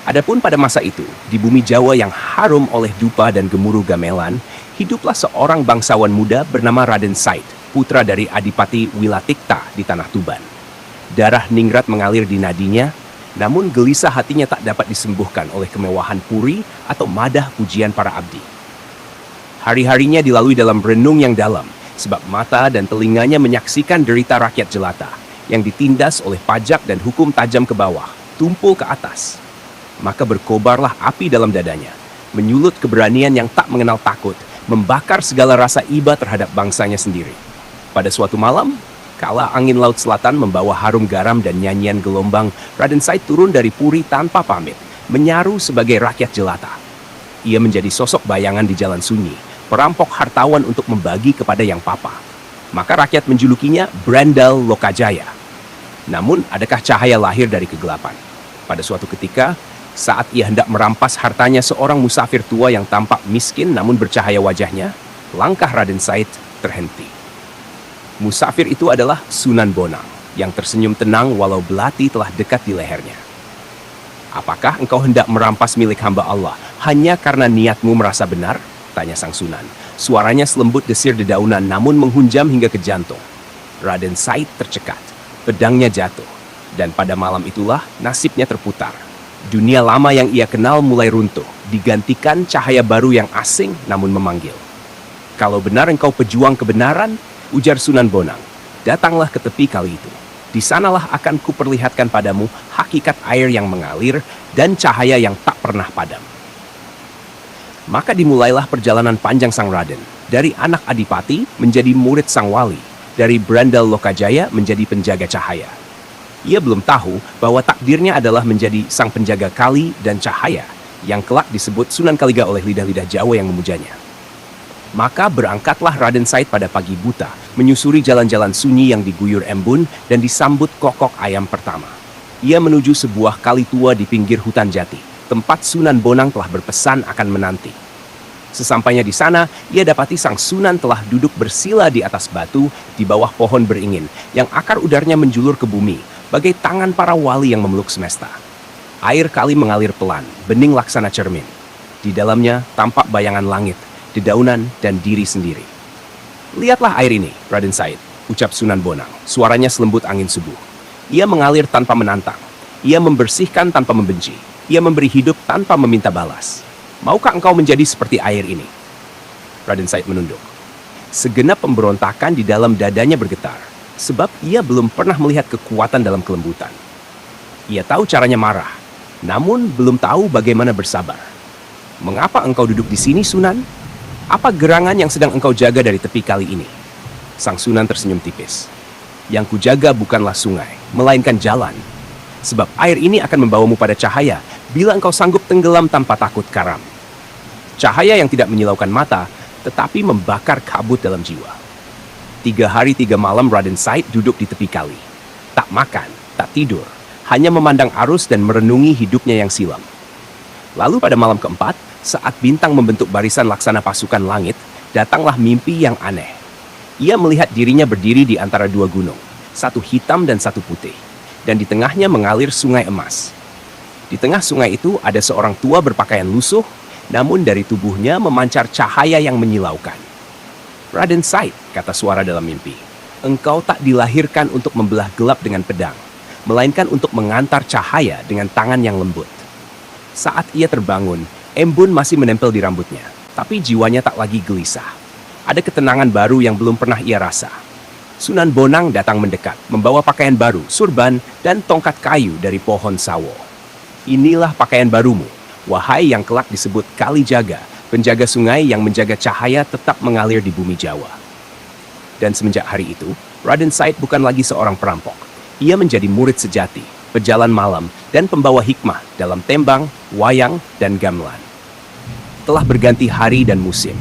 Adapun pada masa itu, di bumi Jawa yang harum oleh dupa dan gemuruh gamelan, hiduplah seorang bangsawan muda bernama Raden Said, putra dari Adipati Wilatikta di Tanah Tuban. Darah ningrat mengalir di nadinya, namun gelisah hatinya tak dapat disembuhkan oleh kemewahan puri atau madah pujian para abdi. Hari-harinya dilalui dalam renung yang dalam, sebab mata dan telinganya menyaksikan derita rakyat jelata yang ditindas oleh pajak dan hukum tajam ke bawah, tumpul ke atas. Maka berkobarlah api dalam dadanya, menyulut keberanian yang tak mengenal takut, membakar segala rasa iba terhadap bangsanya sendiri. Pada suatu malam, kala angin laut selatan membawa harum garam dan nyanyian gelombang, Raden Said turun dari puri tanpa pamit, menyaru sebagai rakyat jelata. Ia menjadi sosok bayangan di jalan sunyi, perampok hartawan untuk membagi kepada yang papa. Maka rakyat menjulukinya Brandal Lokajaya. Namun, adakah cahaya lahir dari kegelapan? Pada suatu ketika, saat ia hendak merampas hartanya seorang musafir tua yang tampak miskin namun bercahaya wajahnya, langkah Raden Said terhenti. Musafir itu adalah Sunan Bonang, yang tersenyum tenang walau belati telah dekat di lehernya. "Apakah engkau hendak merampas milik hamba Allah hanya karena niatmu merasa benar?" tanya sang Sunan. Suaranya selembut desir dedaunan namun menghunjam hingga ke jantung. Raden Said tercekat, pedangnya jatuh, dan pada malam itulah nasibnya terputar. Dunia lama yang ia kenal mulai runtuh, digantikan cahaya baru yang asing namun memanggil. "Kalau benar engkau pejuang kebenaran," ujar Sunan Bonang, "datanglah ke tepi kali itu. Di sanalah akan kuperlihatkan padamu hakikat air yang mengalir dan cahaya yang tak pernah padam." Maka dimulailah perjalanan panjang sang Raden, dari anak Adipati menjadi murid sang wali, dari Brandal Lokajaya menjadi penjaga cahaya. Ia belum tahu bahwa takdirnya adalah menjadi sang penjaga kali dan cahaya, yang kelak disebut Sunan Kaliga oleh lidah-lidah Jawa yang memujanya. Maka berangkatlah Raden Said pada pagi buta, menyusuri jalan-jalan sunyi yang diguyur embun dan disambut kokok ayam pertama. Ia menuju sebuah kali tua di pinggir hutan jati, tempat Sunan Bonang telah berpesan akan menanti. Sesampainya di sana, ia dapati sang Sunan telah duduk bersila di atas batu di bawah pohon beringin, yang akar udarnya menjulur ke bumi, bagai tangan para wali yang memeluk semesta. Air kali mengalir pelan, bening laksana cermin. Di dalamnya tampak bayangan langit, dedaunan, dan diri sendiri. "Lihatlah air ini, Raden Said," ucap Sunan Bonang. Suaranya selembut angin subuh. Ia mengalir tanpa menantang. Ia membersihkan tanpa membenci. Ia memberi hidup tanpa meminta balas. "Maukah engkau menjadi seperti air ini?" Raden Said menunduk. Segenap pemberontakan di dalam dadanya bergetar, sebab ia belum pernah melihat kekuatan dalam kelembutan. Ia tahu caranya marah, namun belum tahu bagaimana bersabar. "Mengapa engkau duduk di sini, Sunan? Apa gerangan yang sedang engkau jaga dari tepi kali ini?" Sang Sunan tersenyum tipis. "Yang kujaga bukanlah sungai, melainkan jalan. Sebab air ini akan membawamu pada cahaya bila engkau sanggup tenggelam tanpa takut karam. Cahaya yang tidak menyilaukan mata, tetapi membakar kabut dalam jiwa." 3 hari 3 malam Raden Said duduk di tepi kali. Tak makan, tak tidur, hanya memandang arus dan merenungi hidupnya yang silam. Lalu pada malam keempat, saat bintang membentuk barisan laksana pasukan langit, datanglah mimpi yang aneh. Ia melihat dirinya berdiri di antara 2 gunung, satu hitam dan satu putih, dan di tengahnya mengalir sungai emas. Di tengah sungai itu ada seorang tua berpakaian lusuh, namun dari tubuhnya memancar cahaya yang menyilaukan. "Raden Said," kata suara dalam mimpi, "engkau tak dilahirkan untuk membelah gelap dengan pedang, melainkan untuk mengantar cahaya dengan tangan yang lembut." Saat ia terbangun, embun masih menempel di rambutnya, tapi jiwanya tak lagi gelisah. Ada ketenangan baru yang belum pernah ia rasa. Sunan Bonang datang mendekat, membawa pakaian baru, surban, dan tongkat kayu dari pohon sawo. "Inilah pakaian barumu, wahai yang kelak disebut Kalijaga, penjaga sungai yang menjaga cahaya tetap mengalir di bumi Jawa." Dan semenjak hari itu, Raden Said bukan lagi seorang perampok. Ia menjadi murid sejati, pejalan malam, dan pembawa hikmah dalam tembang, wayang, dan gamelan. Telah berganti hari dan musim.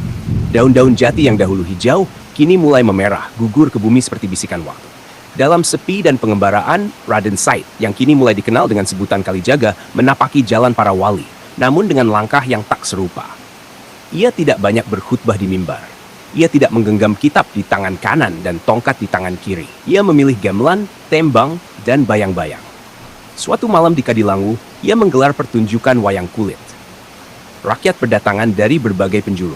Daun-daun jati yang dahulu hijau, kini mulai memerah, gugur ke bumi seperti bisikan waktu. Dalam sepi dan pengembaraan, Raden Said, yang kini mulai dikenal dengan sebutan Kalijaga, menapaki jalan para wali, namun dengan langkah yang tak serupa. Ia tidak banyak berkhutbah di mimbar. Ia tidak menggenggam kitab di tangan kanan dan tongkat di tangan kiri. Ia memilih gamelan, tembang, dan bayang-bayang. Suatu malam di Kadilangu, ia menggelar pertunjukan wayang kulit. Rakyat berdatangan dari berbagai penjuru.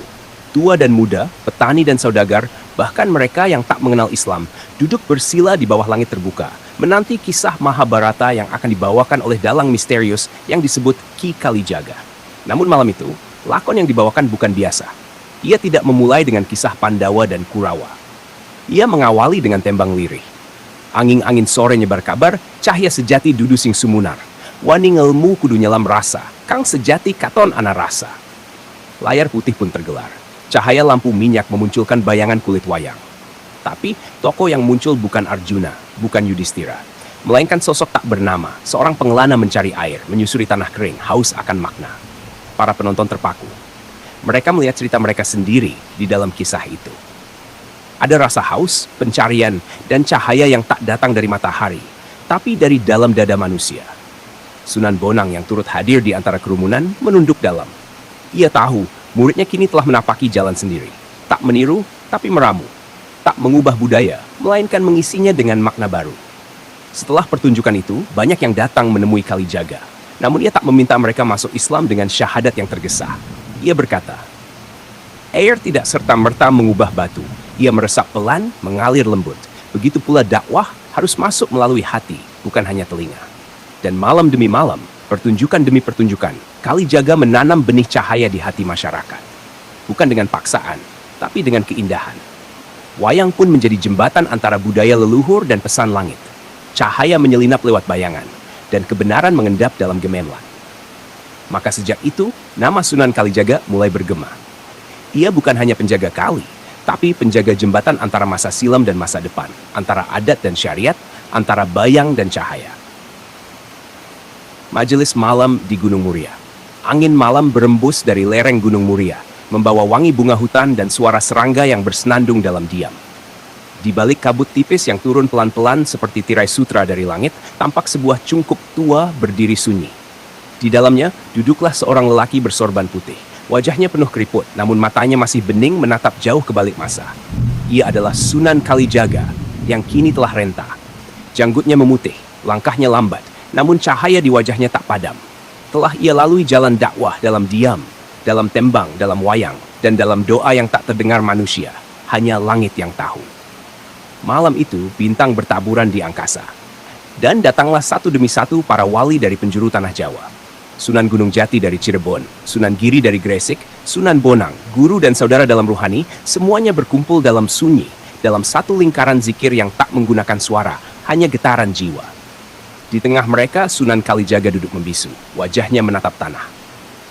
Tua dan muda, petani dan saudagar, bahkan mereka yang tak mengenal Islam, duduk bersila di bawah langit terbuka, menanti kisah Mahabharata yang akan dibawakan oleh dalang misterius yang disebut Ki Kalijaga. Namun malam itu, lakon yang dibawakan bukan biasa. Ia tidak memulai dengan kisah Pandawa dan Kurawa. Ia mengawali dengan tembang lirih. Angin-angin sore nyebar kabar, cahaya sejati dudu sing sumunar. Wani ngelmu kudu nyelam rasa, kang sejati katon ana rasa. Layar putih pun tergelar. Cahaya lampu minyak memunculkan bayangan kulit wayang. Tapi tokoh yang muncul bukan Arjuna, bukan Yudhistira, melainkan sosok tak bernama, seorang pengelana mencari air, menyusuri tanah kering, haus akan makna. Para penonton terpaku. Mereka melihat cerita mereka sendiri di dalam kisah itu. Ada rasa haus, pencarian, dan cahaya yang tak datang dari matahari, tapi dari dalam dada manusia. Sunan Bonang yang turut hadir di antara kerumunan menunduk dalam. Ia tahu muridnya kini telah menapaki jalan sendiri. Tak meniru, tapi meramu. Tak mengubah budaya, melainkan mengisinya dengan makna baru. Setelah pertunjukan itu, banyak yang datang menemui Kalijaga. Namun ia tak meminta mereka masuk Islam dengan syahadat yang tergesa. Ia berkata, air tidak serta-merta mengubah batu. Ia meresap pelan, mengalir lembut. Begitu pula dakwah harus masuk melalui hati, bukan hanya telinga. Dan malam demi malam, pertunjukan demi pertunjukan, Kalijaga menanam benih cahaya di hati masyarakat. Bukan dengan paksaan, tapi dengan keindahan. Wayang pun menjadi jembatan antara budaya leluhur dan pesan langit. Cahaya menyelinap lewat bayangan, dan kebenaran mengendap dalam gemenlan. Maka sejak itu, nama Sunan Kalijaga mulai bergema. Ia bukan hanya penjaga kali, tapi penjaga jembatan antara masa silam dan masa depan, antara adat dan syariat, antara bayang dan cahaya. Majelis malam di Gunung Muria. Angin malam berembus dari lereng Gunung Muria, membawa wangi bunga hutan dan suara serangga yang bersenandung dalam diam. Di balik kabut tipis yang turun pelan-pelan seperti tirai sutra dari langit, tampak sebuah cungkup tua berdiri sunyi. Di dalamnya, duduklah seorang lelaki bersorban putih. Wajahnya penuh keriput, namun matanya masih bening menatap jauh ke balik masa. Ia adalah Sunan Kalijaga, yang kini telah renta. Janggutnya memutih, langkahnya lambat, namun cahaya di wajahnya tak padam. Telah ia lalui jalan dakwah dalam diam, dalam tembang, dalam wayang, dan dalam doa yang tak terdengar manusia. Hanya langit yang tahu. Malam itu, bintang bertaburan di angkasa. Dan datanglah satu demi satu para wali dari penjuru tanah Jawa. Sunan Gunung Jati dari Cirebon, Sunan Giri dari Gresik, Sunan Bonang, guru dan saudara dalam ruhani, semuanya berkumpul dalam sunyi, dalam satu lingkaran zikir yang tak menggunakan suara, hanya getaran jiwa. Di tengah mereka, Sunan Kalijaga duduk membisu, wajahnya menatap tanah.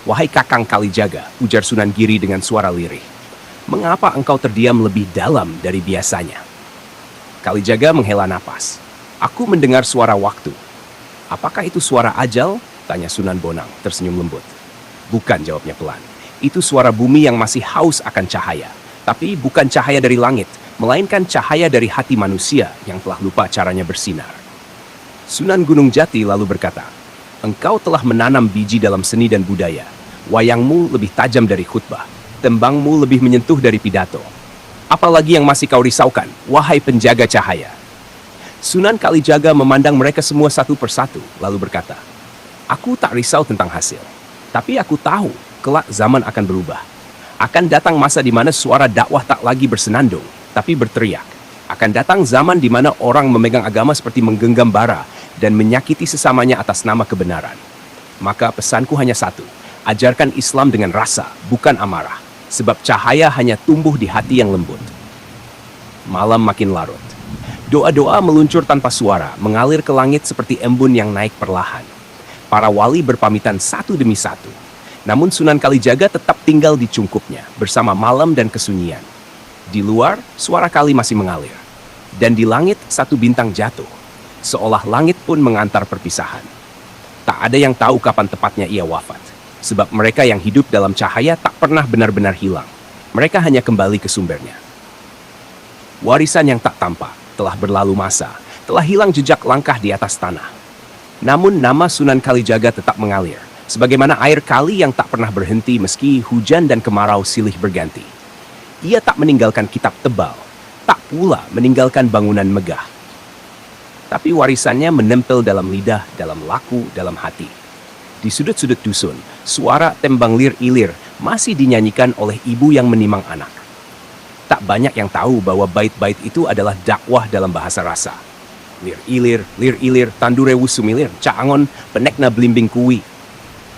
Wahai Kakang Kalijaga, ujar Sunan Giri dengan suara lirih. Mengapa engkau terdiam lebih dalam dari biasanya? Kalijaga menghela napas. Aku mendengar suara waktu. Apakah itu suara ajal? Tanya Sunan Bonang, tersenyum lembut. Bukan, jawabnya pelan. Itu suara bumi yang masih haus akan cahaya. Tapi bukan cahaya dari langit, melainkan cahaya dari hati manusia yang telah lupa caranya bersinar. Sunan Gunung Jati lalu berkata, engkau telah menanam biji dalam seni dan budaya. Wayangmu lebih tajam dari khutbah. Tembangmu lebih menyentuh dari pidato. Apalagi yang masih kau risaukan, wahai penjaga cahaya? Sunan Kalijaga memandang mereka semua satu persatu, lalu berkata, aku tak risau tentang hasil, tapi aku tahu kelak zaman akan berubah. Akan datang masa di mana suara dakwah tak lagi bersenandung, tapi berteriak. Akan datang zaman di mana orang memegang agama seperti menggenggam bara dan menyakiti sesamanya atas nama kebenaran. Maka pesanku hanya satu, ajarkan Islam dengan rasa, bukan amarah, sebab cahaya hanya tumbuh di hati yang lembut. Malam makin larut. Doa-doa meluncur tanpa suara, mengalir ke langit seperti embun yang naik perlahan. Para wali berpamitan satu demi satu. Namun Sunan Kalijaga tetap tinggal di cungkupnya, bersama malam dan kesunyian. Di luar, suara kali masih mengalir. Dan di langit, satu bintang jatuh. Seolah langit pun mengantar perpisahan. Tak ada yang tahu kapan tepatnya ia wafat. Sebab mereka yang hidup dalam cahaya tak pernah benar-benar hilang. Mereka hanya kembali ke sumbernya. Warisan yang tak tampak, telah berlalu masa, telah hilang jejak langkah di atas tanah. Namun nama Sunan Kalijaga tetap mengalir, sebagaimana air kali yang tak pernah berhenti meski hujan dan kemarau silih berganti. Ia tak meninggalkan kitab tebal, tak pula meninggalkan bangunan megah. tapi warisannya menempel dalam lidah, dalam laku, dalam hati. Di sudut-sudut dusun, suara tembang lir-ilir masih dinyanyikan oleh ibu yang menimang anak. Tak banyak yang tahu bahwa bait-bait itu adalah dakwah dalam bahasa rasa. Lir ilir, tandurewu sumilir, caangon, penekna blimbing kuwi.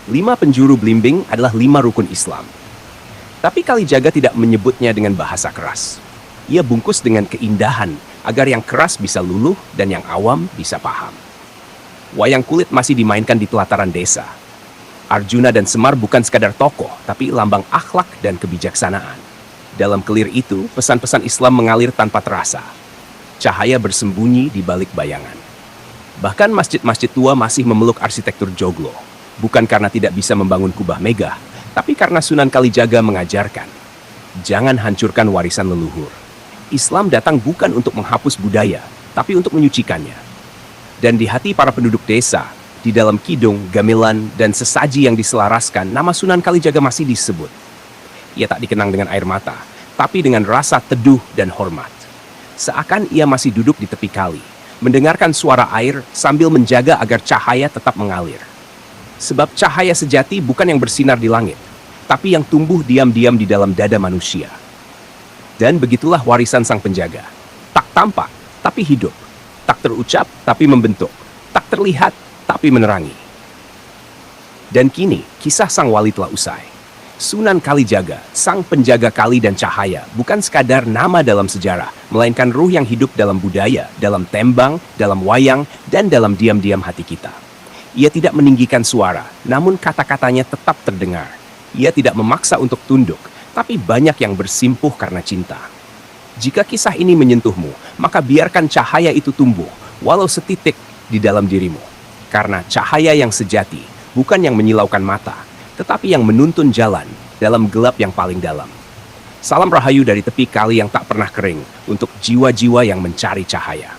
5 penjuru blimbing adalah 5 rukun Islam. Tapi Kalijaga tidak menyebutnya dengan bahasa keras. Ia bungkus dengan keindahan agar yang keras bisa luluh dan yang awam bisa paham. Wayang kulit masih dimainkan di pelataran desa. Arjuna dan Semar bukan sekadar tokoh, tapi lambang akhlak dan kebijaksanaan. Dalam kelir itu, pesan-pesan Islam mengalir tanpa terasa. Cahaya bersembunyi di balik bayangan. Bahkan masjid-masjid tua masih memeluk arsitektur joglo. Bukan karena tidak bisa membangun kubah megah, tapi karena Sunan Kalijaga mengajarkan, jangan hancurkan warisan leluhur. Islam datang bukan untuk menghapus budaya, tapi untuk menyucikannya. Dan di hati para penduduk desa, di dalam kidung, gamelan, dan sesaji yang diselaraskan, nama Sunan Kalijaga masih disebut. Ia tak dikenang dengan air mata, tapi dengan rasa teduh dan hormat. Seakan ia masih duduk di tepi kali, mendengarkan suara air sambil menjaga agar cahaya tetap mengalir. Sebab cahaya sejati bukan yang bersinar di langit, tapi yang tumbuh diam-diam di dalam dada manusia. Dan begitulah warisan sang penjaga. Tak tampak, tapi hidup. Tak terucap, tapi membentuk. Tak terlihat, tapi menerangi. Dan kini, kisah sang wali telah usai. Sunan Kalijaga, sang penjaga kali dan cahaya, bukan sekadar nama dalam sejarah, melainkan ruh yang hidup dalam budaya, dalam tembang, dalam wayang, dan dalam diam-diam hati kita. Ia tidak meninggikan suara, namun kata-katanya tetap terdengar. Ia tidak memaksa untuk tunduk, tapi banyak yang bersimpuh karena cinta. Jika kisah ini menyentuhmu, maka biarkan cahaya itu tumbuh, walau setitik di dalam dirimu. Karena cahaya yang sejati bukan yang menyilaukan mata, tetapi yang menuntun jalan dalam gelap yang paling dalam. Salam rahayu dari tepi kali yang tak pernah kering untuk jiwa-jiwa yang mencari cahaya.